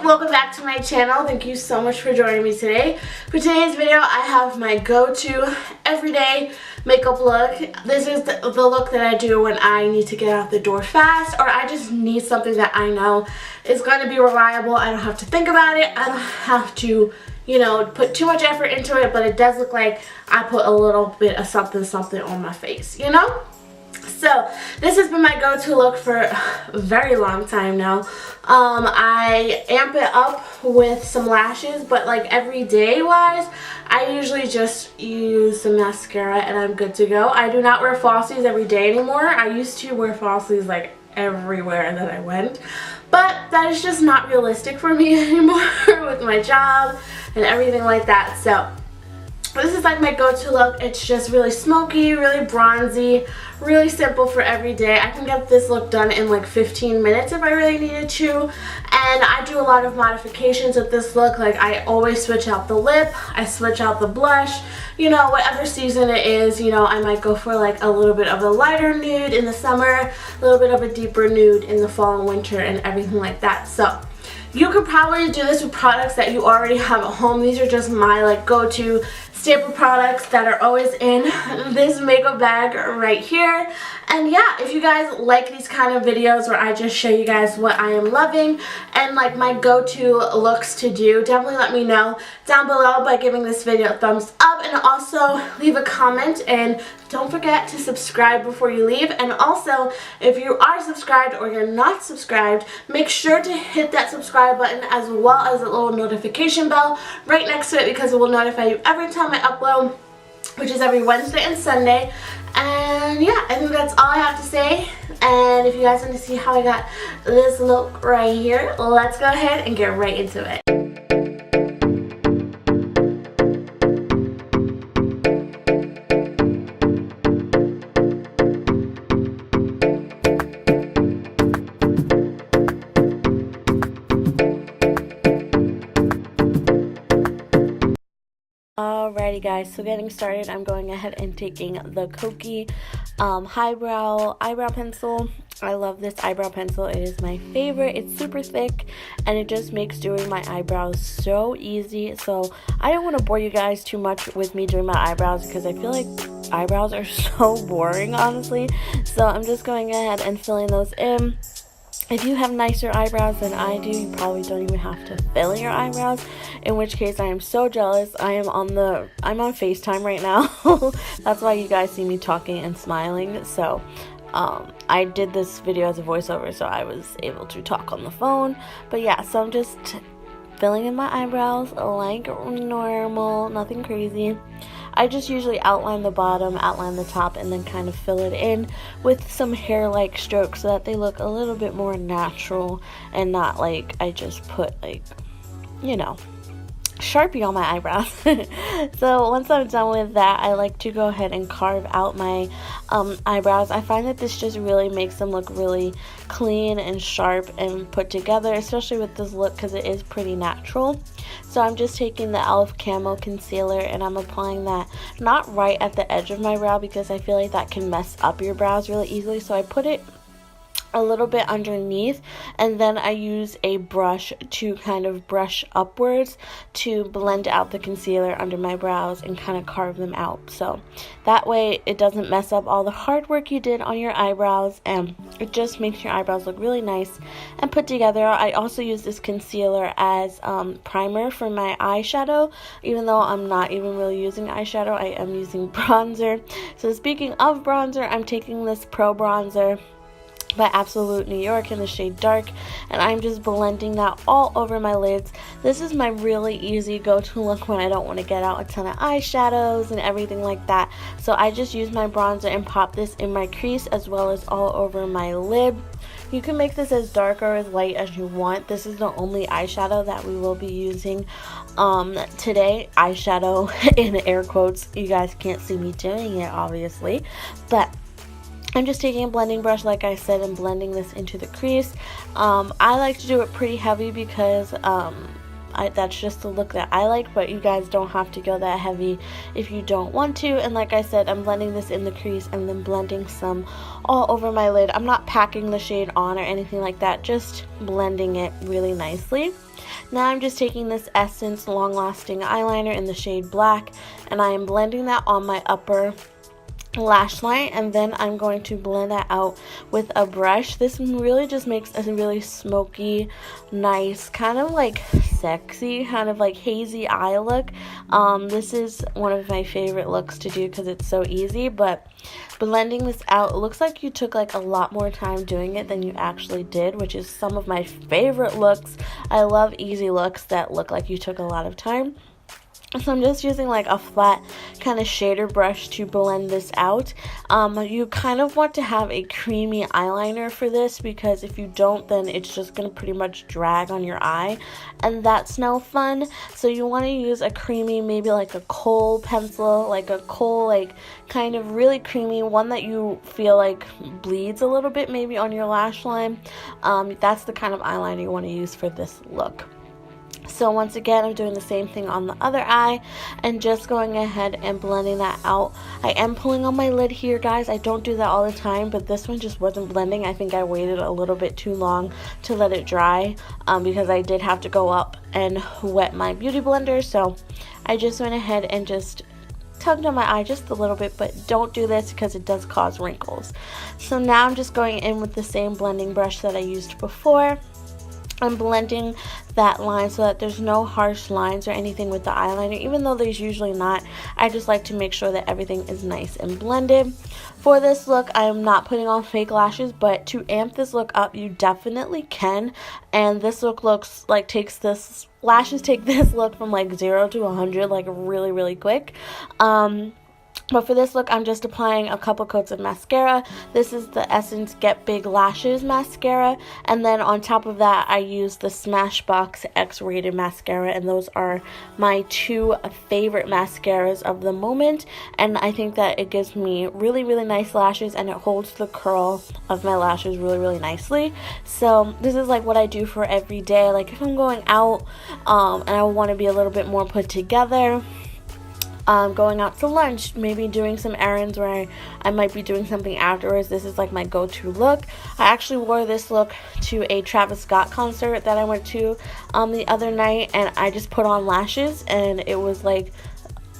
welcome back to my channel. Thank you so much for joining me today. For today's video, I have my go-to everyday makeup look. This is the look that I do when I need to get out the door fast, or I just need something that I know is going to be reliable. I don't have to think about it. I don't have to, you know, put too much effort into it, but it does look like I put a little bit of something on my face, you know? So this has been my go-to look for a very long time now. I amp it up with some lashes, but like everyday wise, I usually just use some mascara and I'm good to go. I do not wear falsies every day anymore. I used to wear falsies like everywhere that I went, but that is just not realistic for me anymore with my job and everything like that. So this is like my go-to look. It's just really smoky, really bronzy, really simple for every day. I can get this look done in like 15 minutes if I really needed to. And I do a lot of modifications with this look. Like I always switch out the lip, I switch out the blush, you know, whatever season it is. You know, I might go for like a little bit of a lighter nude in the summer, a little bit of a deeper nude in the fall and winter and everything like that. So you could probably do this with products that you already have at home. These are just my like go-to staple products that are always in this makeup bag right here. And yeah, if you guys like these kind of videos where I just show you guys what I am loving and like my go-to looks to do, definitely let me know down below by giving this video a thumbs up, and also leave a comment, and don't forget to subscribe before you leave. And also, if you are subscribed or you're not subscribed, make sure to hit that subscribe button as well as a little notification bell right next to it, because it will notify you every time I upload, which is every Wednesday and Sunday. And yeah, I think that's all I have to say. And if you guys want to see how I got this look right here, let's go ahead and get right into it. Alrighty guys, so getting started, I'm going ahead and taking the Kokie Highbrow eyebrow pencil. I love this eyebrow pencil. It is my favorite. It's super thick and it just makes doing my eyebrows so easy. So I don't want to bore you guys too much with me doing my eyebrows, because I feel like eyebrows are so boring, honestly. So I'm just going ahead and filling those in. If you have nicer eyebrows than I do, you probably don't even have to fill your eyebrows, in which case I am so jealous. I'm on FaceTime right now. That's why you guys see me talking and smiling. So I did this video as a voiceover, so I was able to talk on the phone. But yeah, so I'm just filling in my eyebrows like normal, nothing crazy. I just usually outline the bottom, outline the top, and then kind of fill it in with some hair-like strokes so that they look a little bit more natural and not like I just put like, you know, Sharpie on my eyebrows. So once I'm done with that, I like to go ahead and carve out my eyebrows. I find that this just really makes them look really clean and sharp and put together, especially with this look, because it is pretty natural. So I'm just taking the e.l.f. camo concealer and I'm applying that not right at the edge of my brow, because I feel like that can mess up your brows really easily. So I put it a little bit underneath, and then I use a brush to kind of brush upwards to blend out the concealer under my brows and kind of carve them out. So that way it doesn't mess up all the hard work you did on your eyebrows, and it just makes your eyebrows look really nice and put together. I also use this concealer as primer for my eyeshadow. Even though I'm not even really using eyeshadow, I am using bronzer. So speaking of bronzer, I'm taking this Pro Bronzer by Absolute New York in the shade Dark, and I'm just blending that all over my lids. This is my really easy go-to look when I don't want to get out a ton of eyeshadows and everything like that. So I just use my bronzer and pop this in my crease as well as all over my lid. You can make this as dark or as light as you want. This is the only eyeshadow that we will be using today. Eyeshadow in air quotes. You guys can't see me doing it, obviously, but I'm just taking a blending brush, like I said, and blending this into the crease. I like to do it pretty heavy because That's just the look that I like, but you guys don't have to go that heavy if you don't want to. And like I said, I'm blending this in the crease and then blending some all over my lid. I'm not packing the shade on or anything like that, just blending it really nicely. Now I'm just taking this Essence Long Lasting eyeliner in the shade Black, and I am blending that on my upper lash line, and then I'm going to blend that out with a brush. This really just makes a really smoky, nice, kind of like sexy, kind of like hazy eye look. This is one of my favorite looks to do because it's so easy, but blending this out, it looks like you took like a lot more time doing it than you actually did, which is some of my favorite looks. I love easy looks that look like you took a lot of time. So I'm just using like a flat kind of shader brush to blend this out. You kind of want to have a creamy eyeliner for this, because if you don't, then it's just going to pretty much drag on your eye, and that's no fun. So you want to use a creamy, maybe like a kohl pencil, like a kohl, like kind of really creamy one that you feel like bleeds a little bit maybe on your lash line. That's the kind of eyeliner you want to use for this look. So once again, I'm doing the same thing on the other eye and just going ahead and blending that out. I am pulling on my lid here, guys. I don't do that all the time, but this one just wasn't blending. I think I waited a little bit too long to let it dry because I did have to go up and wet my beauty blender. So I just went ahead and just tugged on my eye just a little bit, but don't do this because it does cause wrinkles. So now I'm just going in with the same blending brush that I used before. I'm blending that line so that there's no harsh lines or anything with the eyeliner, even though there's usually not. I just like to make sure that everything is nice and blended. For this look, I am not putting on fake lashes, but to amp this look up, you definitely can. And this look looks like lashes take this look from like 0 to 100 like really, really quick. But for this look, I'm just applying a couple coats of mascara. This is the Essence Get Big Lashes mascara. And then on top of that, I use the Smashbox X-Rated mascara. And those are my two favorite mascaras of the moment. And I think that it gives me really, really nice lashes. And it holds the curl of my lashes really, really nicely. So this is like what I do for every day. Like if I'm going out and I want to be a little bit more put together, going out to lunch, maybe doing some errands where I might be doing something afterwards, this is like my go-to look. I actually wore this look to a Travis Scott concert that I went to the other night, and I just put on lashes, and it was like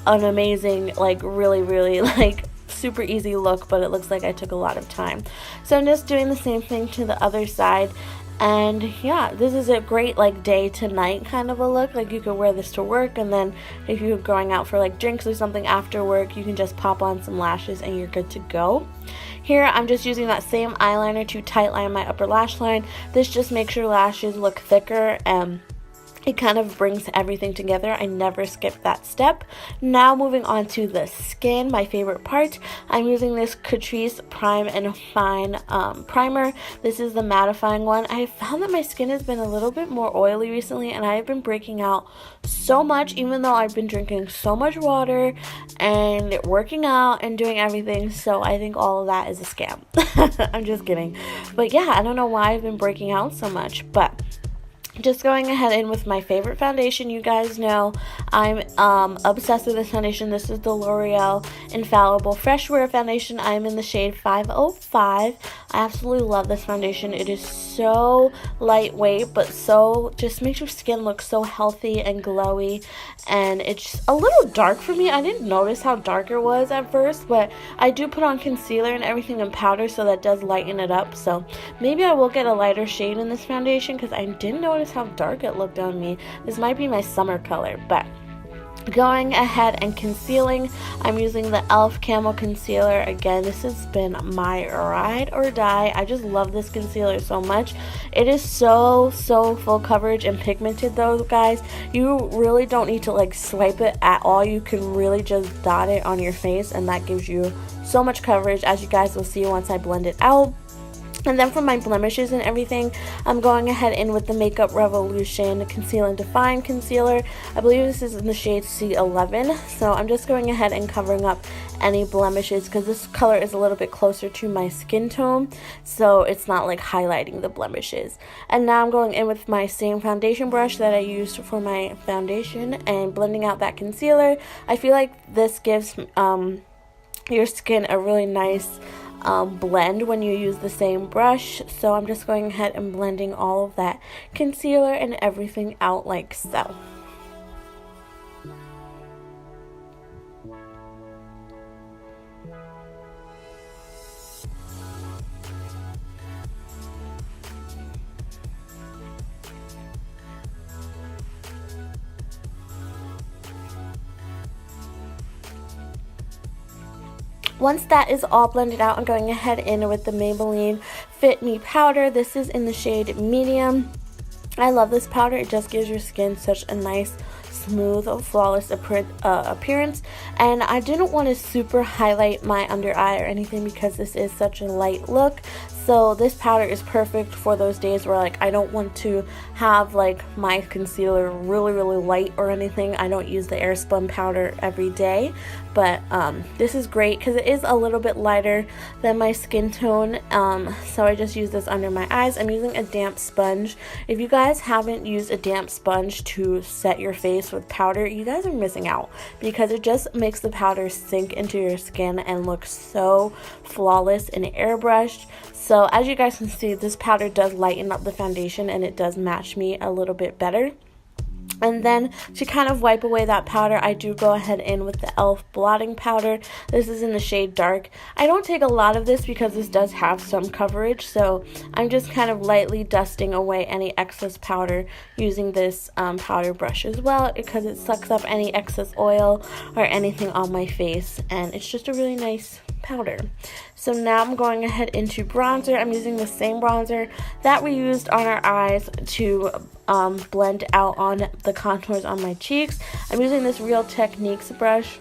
an amazing, like really, really like super easy look, but it looks like I took a lot of time. So I'm just doing the same thing to the other side. And yeah, this is a great like day to night kind of a look. Like you could wear this to work, and then if you're going out for like drinks or something after work, you can just pop on some lashes and you're good to go. Here I'm just using that same eyeliner to tightline my upper lash line. This just makes your lashes look thicker and it kind of brings everything together. I never skip that step. Now moving on to the skin, my favorite part. I'm using this Catrice Prime and Fine primer. This is the mattifying one. I found that my skin has been a little bit more oily recently, and I've been breaking out so much, even though I've been drinking so much water and working out and doing everything. So I think all of that is a scam. I'm just kidding. But yeah, I don't know why I've been breaking out so much, but just going ahead in with my favorite foundation. You guys know I'm obsessed with this foundation. This is the L'Oreal Infallible Fresh Wear Foundation. I'm in the shade 505. I absolutely love this foundation. It is so lightweight, but so just makes your skin look so healthy and glowy. And it's a little dark for me. I didn't notice how dark it was at first, but I do put on concealer and everything in powder, so that does lighten it up. So maybe I will get a lighter shade in this foundation, because I didn't notice how dark it looked on me. This might be my summer color, but going ahead and concealing, I'm using the e.l.f. Camo Concealer. Again, this has been my ride or die. I just love this concealer so much. It is so full coverage and pigmented though, guys. You really don't need to like swipe it at all. You can really just dot it on your face, and that gives you so much coverage, as you guys will see once I blend it out. And then for my blemishes and everything, I'm going ahead in with the Makeup Revolution Conceal and Define Concealer. I believe this is in the shade C11. So I'm just going ahead and covering up any blemishes because this color is a little bit closer to my skin tone. So it's not like highlighting the blemishes. And now I'm going in with my same foundation brush that I used for my foundation and blending out that concealer. I feel like this gives your skin a really nice blend when you use the same brush. So I'm just going ahead and blending all of that concealer and everything out like so. Once that is all blended out, I'm going ahead in with the Maybelline Fit Me powder. This is in the shade Medium. I love this powder. It just gives your skin such a nice, smooth, flawless appearance. And I didn't want to super highlight my under eye or anything because this is such a light look. So this powder is perfect for those days where like I don't want to have like my concealer really light or anything. I don't use the Airspun powder every day, but this is great because it is a little bit lighter than my skin tone. So I just use this under my eyes. I'm using a damp sponge. If you guys haven't used a damp sponge to set your face with powder, you guys are missing out because it just makes the powder sink into your skin and look so flawless and airbrushed. So as you guys can see, this powder does lighten up the foundation and it does match me a little bit better. And then to kind of wipe away that powder, I do go ahead in with the e.l.f. blotting powder. This is in the shade Dark. I don't take a lot of this because this does have some coverage, so I'm just kind of lightly dusting away any excess powder using this powder brush as well because it sucks up any excess oil or anything on my face, and it's just a really nice powder. So now I'm going ahead into bronzer. I'm using the same bronzer that we used on our eyes to blend out on the contours on my cheeks. I'm using this Real Techniques brush.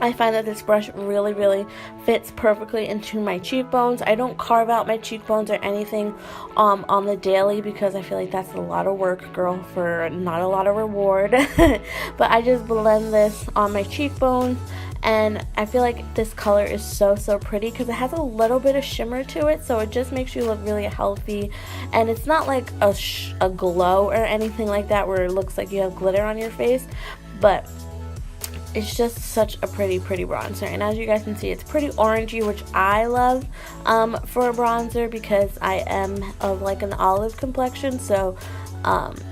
I find that this brush really fits perfectly into my cheekbones. I don't carve out my cheekbones or anything on the daily because I feel like that's a lot of work, girl, for not a lot of reward. But I just blend this on my cheekbones. And I feel like this color is so pretty because it has a little bit of shimmer to it, so it just makes you look really healthy. And it's not like a glow or anything like that where it looks like you have glitter on your face, but it's just such a pretty bronzer. And as you guys can see, it's pretty orangey, which I love for a bronzer because I am of like an olive complexion, so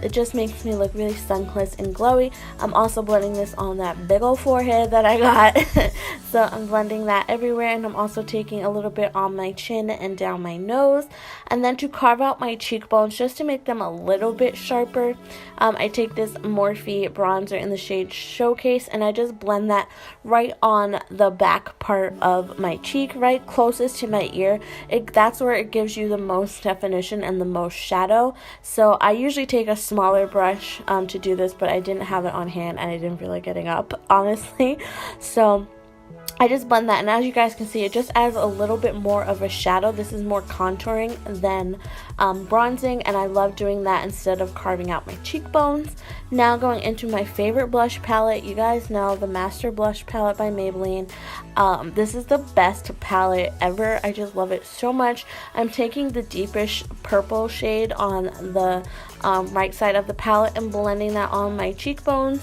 it just makes me look really sun-kissed and glowy. I'm also blending this on that big old forehead that I got. So I'm blending that everywhere, and I'm also taking a little bit on my chin and down my nose. And then to carve out my cheekbones, just to make them a little bit sharper, I take this Morphe bronzer in the shade Showcase, and I just blend that right on the back part of my cheek, right closest to my ear. That's where it gives you the most definition and the most shadow. So I usually take a smaller brush to do this, but I didn't have it on hand and I didn't feel like getting up, honestly. So I just blend that, and as you guys can see, it just adds a little bit more of a shadow. This is more contouring than bronzing, and I love doing that instead of carving out my cheekbones. Now going into my favorite blush palette. You guys know the Master Blush Palette by Maybelline. This is the best palette ever. I just love it so much. I'm taking the deepish purple shade on the right side of the palette and blending that on my cheekbones.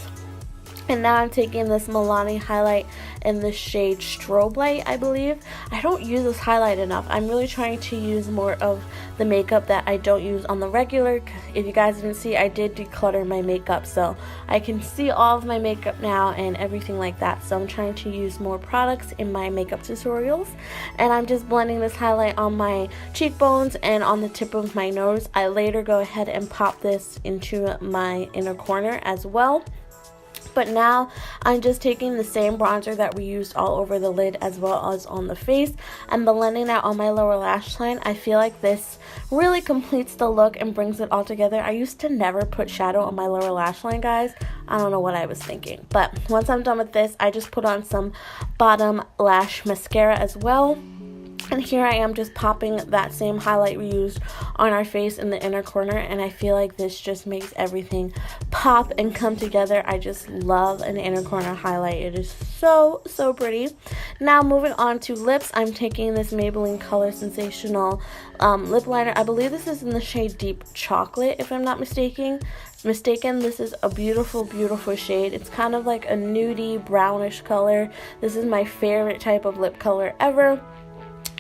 And now I'm taking this Milani highlight in the shade Strobelight, I believe. I don't use this highlight enough. I'm really trying to use more of the makeup that I don't use on the regular. If you guys didn't see, I did declutter my makeup, so I can see all of my makeup now and everything like that. So I'm trying to use more products in my makeup tutorials. And I'm just blending this highlight on my cheekbones and on the tip of my nose. I later go ahead and pop this into my inner corner as well. But now I'm just taking the same bronzer that we used all over the lid as well as on the face and blending that on my lower lash line. I feel like this really completes the look and brings it all together. I used to never put shadow on my lower lash line, guys. I don't know what I was thinking. But once I'm done with this, I just put on some bottom lash mascara as well. And here I am just popping that same highlight we used on our face in the inner corner, and I feel like this just makes everything pop and come together. I just love an inner corner highlight. It is so pretty. Now moving on to lips, I'm taking this Maybelline Color Sensational lip liner. I believe this is in the shade Deep Chocolate, if I'm not mistaken. This is a beautiful shade. It's kind of like a nudie brownish color. This is my favorite type of lip color ever.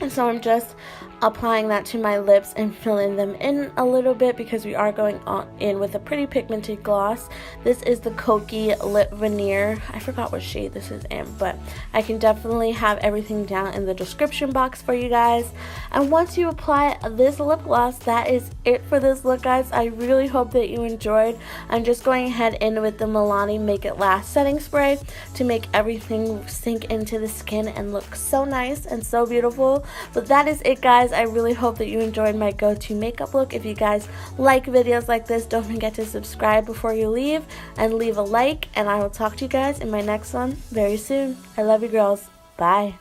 And so I'm just applying that to my lips and filling them in a little bit because we are going in with a pretty pigmented gloss. This is the Kokie Lip Veneer. I forgot what shade this is in, but I can definitely have everything down in the description box for you guys. And once you apply this lip gloss, that is it for this look, guys. I really hope that you enjoyed. I'm just going ahead in with the Milani Make It Last setting spray to make everything sink into the skin and look so nice and so beautiful. But that is it, guys. I really hope that you enjoyed my go-to makeup look. If you guys like videos like this, don't forget to subscribe before you leave and leave a like, and I will talk to you guys in my next one very soon. I love you, girls. Bye.